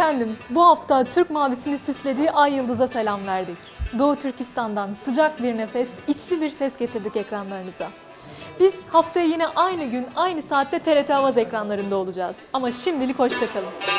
Efendim, bu hafta Türk mavisini süslediği Ay Yıldız'a selam verdik. Doğu Türkistan'dan sıcak bir nefes, içli bir ses getirdik ekranlarınıza. Biz haftaya yine aynı gün, aynı saatte TRT Avaz ekranlarında olacağız. Ama şimdilik hoşça kalın.